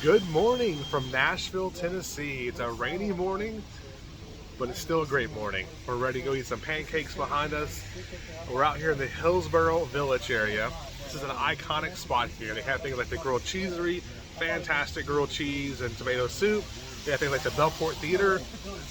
Good morning from Nashville, Tennessee. It's a rainy morning, but it's still a great morning. We're ready to go eat some pancakes behind us. We're out here in the Hillsboro Village area. This is an iconic spot here. They have things like the grilled cheesery, fantastic grilled cheese and tomato soup. They have things like the Belport Theater,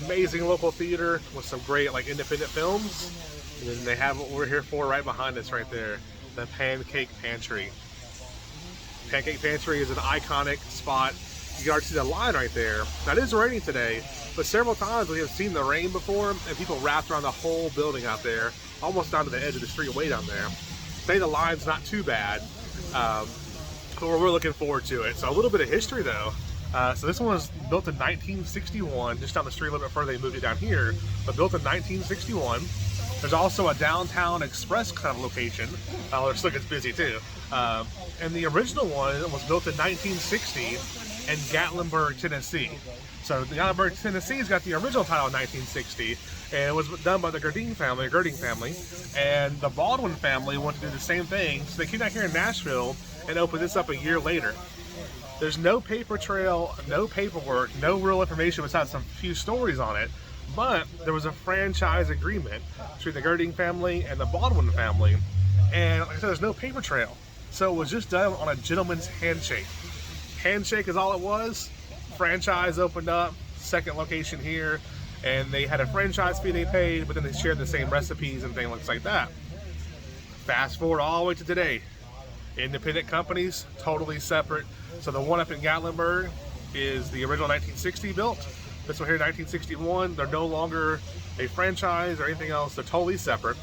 amazing local theater with some great like independent films. And then they have what we're here for right behind us right there, the Pancake Pantry. Pancake Pantry is an iconic spot. You can already see the line right there. Now it is raining today, but several times we have seen the rain before and people wrapped around the whole building out there, almost down to the edge of the street way down there. Today the line's not too bad, but we're looking forward to it. So a little bit of history though. So this one was built in 1961, just down the street a little bit further. They moved it down here, but built in 1961. There's also a downtown express kind of location. It still gets busy too. And the original one was built in 1960 in Gatlinburg, Tennessee. So the Gatlinburg, Tennessee's got the original title in 1960, and it was done by the Girding family, and the Baldwin family wanted to do the same thing. So they came out here in Nashville and opened this up a year later. There's no paper trail, no paperwork, no real information besides some few stories on it. But there was a franchise agreement between the Girding family and the Baldwin family. And like I said, there's no paper trail. So it was just done on a gentleman's handshake. Handshake is all it was. Franchise opened up, second location here. And they had a franchise fee they paid, but then they shared the same recipes and things like that. Fast forward all the way to today. Independent companies, totally separate. So the one up in Gatlinburg is the original 1960 built. This one here, 1961, they're no longer a franchise or anything else. They're totally separate.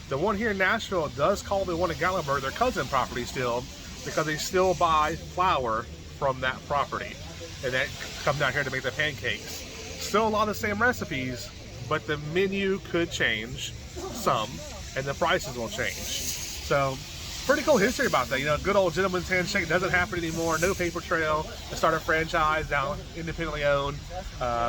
The one here in Nashville does call the one in Gatlinburg their cousin property still, because they still buy flour from that property. And that comes down here to make the pancakes. Still a lot of the same recipes, but the menu could change some, and the prices will change. So, pretty cool history about that. You know, good old gentleman's handshake doesn't happen anymore. No paper trail to start a franchise, now independently owned.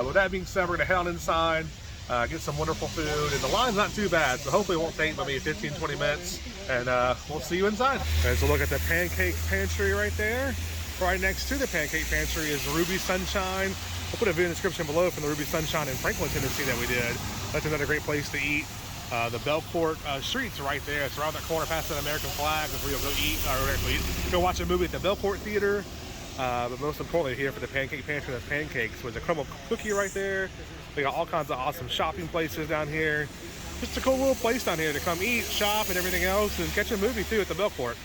With that being said, we're gonna head on inside, get some wonderful food, and the line's not too bad, so hopefully it won't take maybe 15-20 minutes, and we'll see you inside. And so look at the Pancake Pantry right there. Right next to the Pancake Pantry is Ruby Sunshine. We'll put a video in the description below from the Ruby Sunshine in Franklin, Tennessee that we did. That's another great place to eat. The Belport street's right there. It's around that corner past that American flag. That's where you'll go eat, or go watch a movie at the Belport Theater. But most importantly here for the Pancake Pantry, the pancakes with the crumble cookie right there. They got all kinds of awesome shopping places down here. Just a cool little place down here to come eat, shop, and everything else, and catch a movie too at the Belport.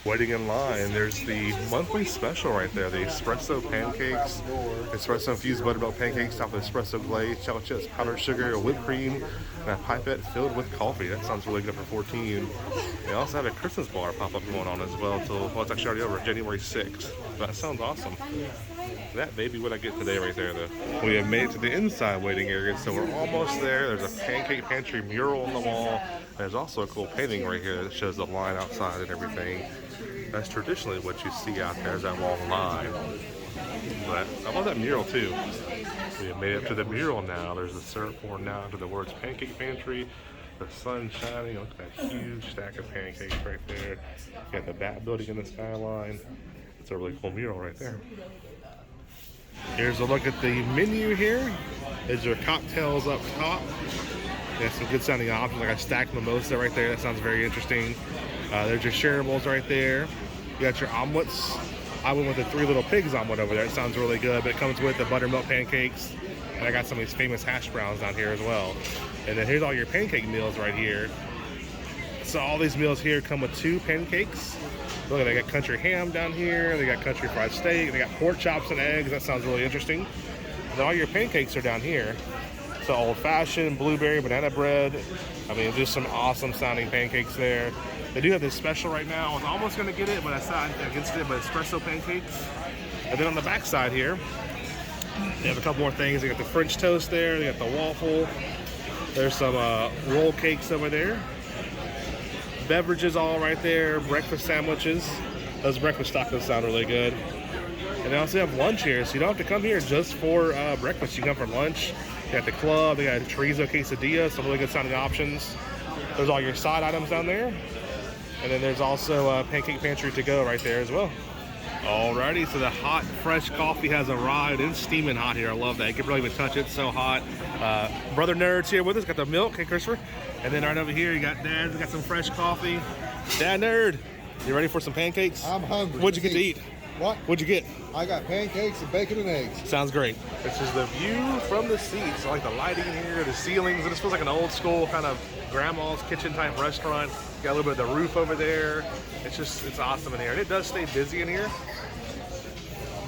Waiting in line, there's the monthly special right there, the espresso pancakes, espresso infused buttermilk pancakes topped with espresso glaze, chocolate chips, powdered sugar, whipped cream, and a pipette filled with coffee. That sounds really good for $14. They also have a Christmas bar pop-up going on as well until, well, it's actually already over, January 6th. That sounds awesome. That baby what I get today right there though. We have made it to the inside waiting area, so we're almost there. There's a Pancake Pantry mural on the wall. There's also a cool painting right here that shows the line outside and everything. That's traditionally what you see out there, is that long line. But I love that mural too. We have made it up to the mural now. There's a syrup pouring down to the words Pancake Pantry. The sun shining. Look at that huge stack of pancakes right there. You got the bat building in the skyline. It's a really cool mural right there. Here's a look at the menu here. There's your cocktails up top. There's some good sounding options, like a stacked mimosa right there. That sounds very interesting. There's your shareables right there. You got your omelets. I went with the Three Little Pigs omelet over there. It sounds really good, but it comes with the buttermilk pancakes. And I got some of these famous hash browns down here as well. And then here's all your pancake meals right here. So all these meals here come with 2 pancakes. Look, they got country ham down here. They got country fried steak. They got pork chops and eggs. That sounds really interesting. And all your pancakes are down here. So old-fashioned, blueberry, banana bread. I mean, just some awesome sounding pancakes there. They do have this special right now. I was almost going to get it, but I decided against it, but espresso pancakes. And then on the back side here, they have a couple more things. They got the French toast there. They got the waffle. There's some roll cakes over there. Beverages all right there. Breakfast sandwiches. Those breakfast tacos sound really good. And they also have lunch here, so you don't have to come here just for breakfast. You can come for lunch. They got the club. They got a chorizo quesadilla. Some really good sounding options. There's all your side items down there. And then there's also Pancake Pantry to go right there as well. Alrighty, so the hot, fresh coffee has arrived. It's steaming hot here. I love that. You can barely even touch it. It's so hot. Brother Nerd's here with us. Got the milk. Hey, Christopher. And then right over here, you got Dad. We got some fresh coffee. Dad Nerd, you ready for some pancakes? I'm hungry. What'd you get to eat? What? What'd you get? I got pancakes and bacon and eggs. Sounds great. This is the view from the seats. I like the lighting in here, the ceilings. It just feels like an old school kind of grandma's kitchen type restaurant. Got a little bit of the roof over there. It's awesome in here. And it does stay busy in here.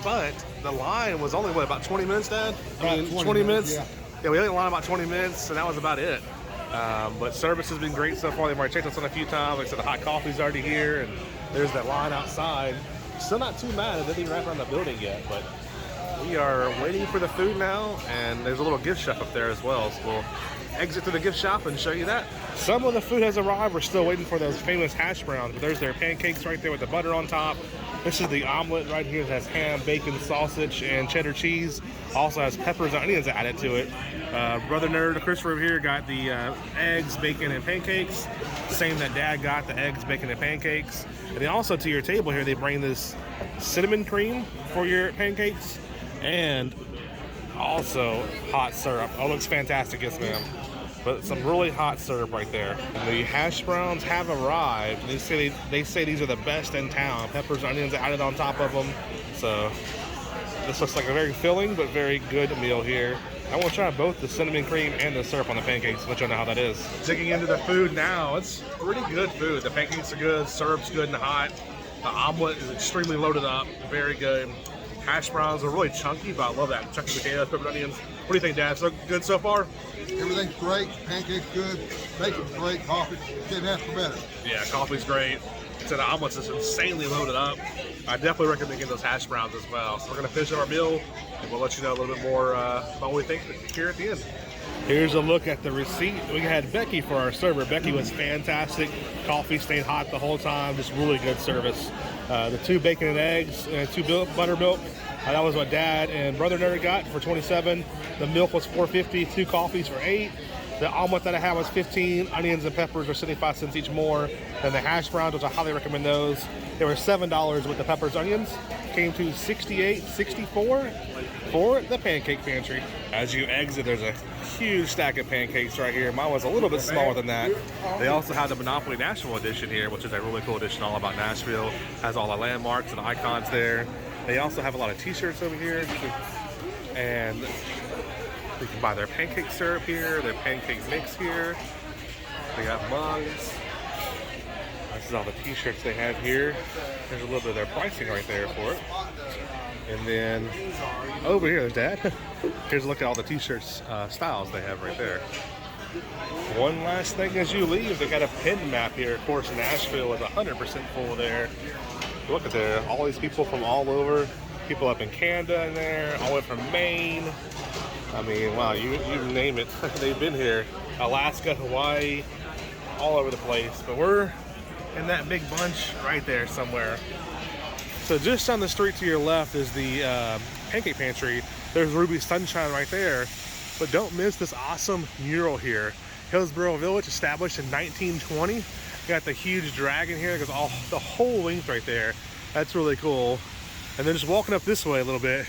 But the line was only, what, about 20 minutes, Dad? About 20 minutes? Yeah, we had a line about 20 minutes, and that was about it. But service has been great so far. They've already checked us on a few times. Like I said, the hot coffee's already here, and there's that line outside. Still not too mad. It didn't even wrap around the building yet, but we are waiting for the food now, and there's a little gift shop up there as well. So we'll exit to the gift shop and show you that. Some of the food has arrived. We're still waiting for those famous hash browns, but there's their pancakes right there with the butter on top. This is the omelet right here that has ham, bacon, sausage, and cheddar cheese. Also has peppers and onions added to it. Brother Nerd, Christopher over here, got the eggs, bacon, and pancakes. Same that Dad got, the eggs, bacon, and pancakes. And then also to your table here, they bring this cinnamon cream for your pancakes and also hot syrup. Oh, looks fantastic, yes ma'am. But some really hot syrup right there. And the hash browns have arrived. They say these are the best in town. Peppers, onions added on top of them. So this looks like a very filling but very good meal here. I want to try both the cinnamon cream and the syrup on the pancakes. Let you know how that is. Digging into the food now. It's pretty good food. The pancakes are good. Syrup's good and hot. The omelet is extremely loaded up. Very good. Hash browns are really chunky, but I love that. Chunky potatoes, pepper, onions. What do you think, Dad? So good so far? Everything's great. Pancakes good. Bacon's great. Coffee. Didn't ask for better. Yeah, coffee's great. So the omelet's just insanely loaded up. I definitely recommend getting those hash browns as well. So we're going to finish up our meal, and we'll let you know a little bit more about what we think here at the end. Here's a look at the receipt. We had Becky for our server. Becky was fantastic. Coffee stayed hot the whole time. Just really good service. The 2 bacon and eggs and 2 buttermilk. That was what Dad and Brother Nerd got for $27. The milk was $4.50. 2 coffees for $8. The omelet that I had was $15. Onions and peppers were 75 cents each more than the hash browns, which I highly recommend those. They were $7 with the peppers, onions. Came to $68.64 for the Pancake Pantry. As you exit, there's a huge stack of pancakes right here. Mine was a little bit smaller than that. They also have the Monopoly Nashville edition here, which is a really cool edition all about Nashville. Has all the landmarks and icons there. They also have a lot of t-shirts over here. And you can buy their pancake syrup here, their pancake mix here. They got mugs. This is all the t-shirts they have here. There's a little bit of their pricing right there for it. And then over here, Dad, here's a look at all the t-shirts styles they have right there. One last thing as you leave, they got a pin map here. Of course, Nashville is 100% full there. Look at there, all these people from all over. People up in Canada in there, all the way from Maine. I mean, wow, you name it. They've been here. Alaska, Hawaii, all over the place. But we're in that big bunch right there somewhere. So just on the street to your left is the Pancake Pantry. There's Ruby Sunshine right there. But don't miss this awesome mural here. Hillsboro Village, established in 1920. Got the huge dragon here. It goes all the whole length right there. That's really cool. And then just walking up this way a little bit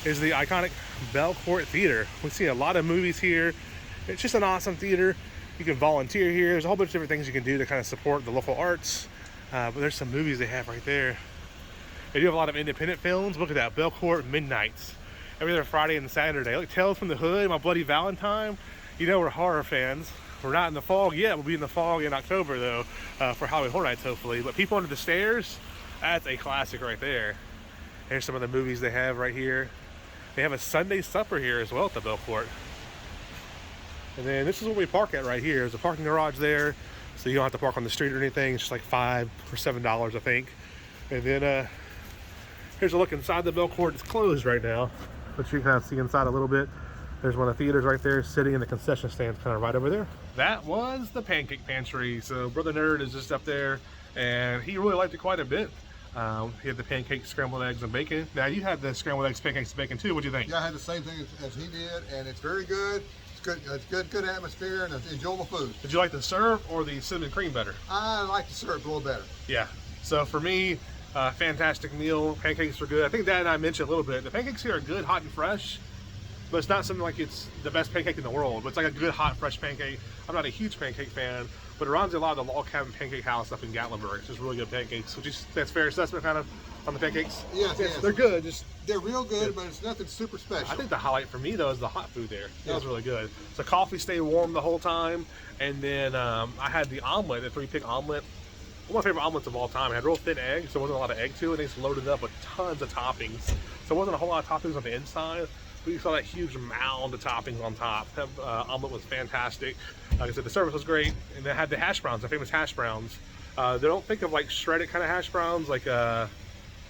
is the iconic Belcourt Theater. We see a lot of movies here. It's just an awesome theater. You can volunteer here. There's a whole bunch of different things you can do to kind of support the local arts. But there's some movies they have right there. They do have a lot of independent films. Look at that, Belcourt Midnights. Every other Friday and Saturday. Look, Tales from the Hood, My Bloody Valentine. You know we're horror fans. We're not in the fog yet. We'll be in the fog in October though, for Halloween Horror Nights hopefully. But People Under the Stairs, that's a classic right there. Here's some of the movies they have right here. They have a Sunday supper here as well at the Belcourt. And then this is where we park at right here. There's a parking garage there, so you don't have to park on the street or anything. It's just like $5 or $7, I think. And then here's a look inside the Belcourt. It's closed right now, but you can kind of see inside a little bit. There's one of the theaters right there, sitting in the concession stands kind of right over there. That was the Pancake Pantry. So Brother Nerd is just up there, and he really liked it quite a bit. He had the pancakes, scrambled eggs, and bacon. Now you had the scrambled eggs, pancakes, and bacon too. What do you think? Yeah, I had the same thing as he did, and it's very good. It's good atmosphere, and it's enjoyable food. Did you like the syrup or the cinnamon cream better? I like the syrup a little better. Yeah. So for me, Fantastic meal. Pancakes were good. I think Dad and I mentioned a little bit. The pancakes here are good, hot and fresh, but it's not something like it's the best pancake in the world. But it's like a good, hot, fresh pancake. I'm not a huge pancake fan, but it reminds me a lot of the Log Cabin Pancake House up in Gatlinburg. It's just really good pancakes. Would you say that's fair assessment kind of on the pancakes? Yes, yes. They're good. Just they're real good, but it's nothing super special. I think the highlight for me though is the hot food there. That Yeah. was really good. So coffee stayed warm the whole time, and then I had the omelet, the 3-pig omelet. One of my favorite omelets of all time. It had real thin eggs, so there wasn't a lot of egg to it. And it's loaded up with tons of toppings. So it wasn't a whole lot of toppings on the inside, but you saw that huge mound of toppings on top. That omelet was fantastic. Like I said, the service was great, and they had the hash browns, the famous hash browns. They don't think of like shredded kind of hash browns, like maybe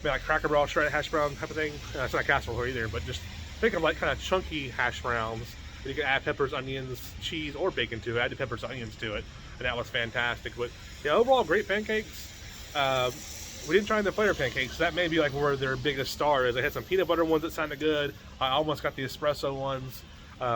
like Cracker Barrel shredded hash brown type of thing. It's not casserole either, but just think of like kind of chunky hash browns. And you can add peppers, onions, cheese, or bacon to it. Add the peppers, onions to it, and that was fantastic. But yeah, overall great pancakes. We didn't try the flavor pancakes. So that may be like where their biggest star is. I had some peanut butter ones that sounded good. I almost got the espresso ones.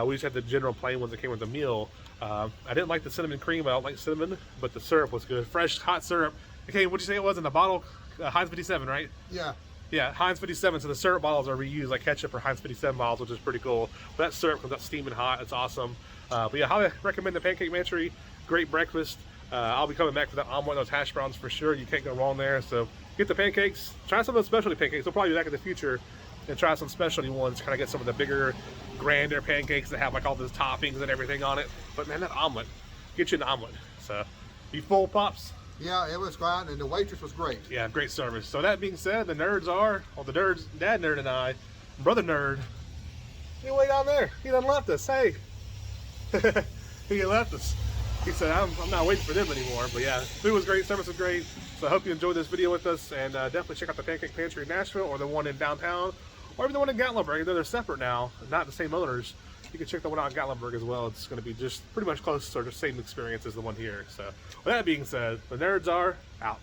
We just had the general plain ones that came with the meal. I didn't like the cinnamon cream. I don't like cinnamon, but the syrup was good. Fresh, hot syrup. Okay, what'd you say it was in the bottle? Heinz 57, right? Yeah. Yeah, Heinz 57. So the syrup bottles are reused like ketchup or Heinz 57 bottles, which is pretty cool. But that syrup comes out steaming hot. It's awesome. But yeah, highly recommend the Pancake Pantry. Great breakfast. I'll be coming back for that omelet and those hash browns for sure. You can't go wrong there. So get the pancakes. Try some of those specialty pancakes. We'll probably be back in the future and try some specialty ones. Kind of get some of the bigger, grander pancakes that have like all those toppings and everything on it. But man, that omelet, get you an omelet. So, you full, Pops? Yeah, it was fine, and the waitress was great. Yeah, great service. So that being said, the nerds are, well, the nerds, Dad Nerd and I, Brother Nerd, he way down there. He done left us. Hey, he left us. He said, I'm not waiting for them anymore. But yeah, food was great, service was great. So I hope you enjoyed this video with us, and definitely check out the Pancake Pantry in Nashville, or the one in downtown, or even the one in Gatlinburg. They're separate now, not the same owners. You can check the one out in Gatlinburg as well. It's going to be just pretty much close, or the same experience as the one here. So with that being said, the nerds are out.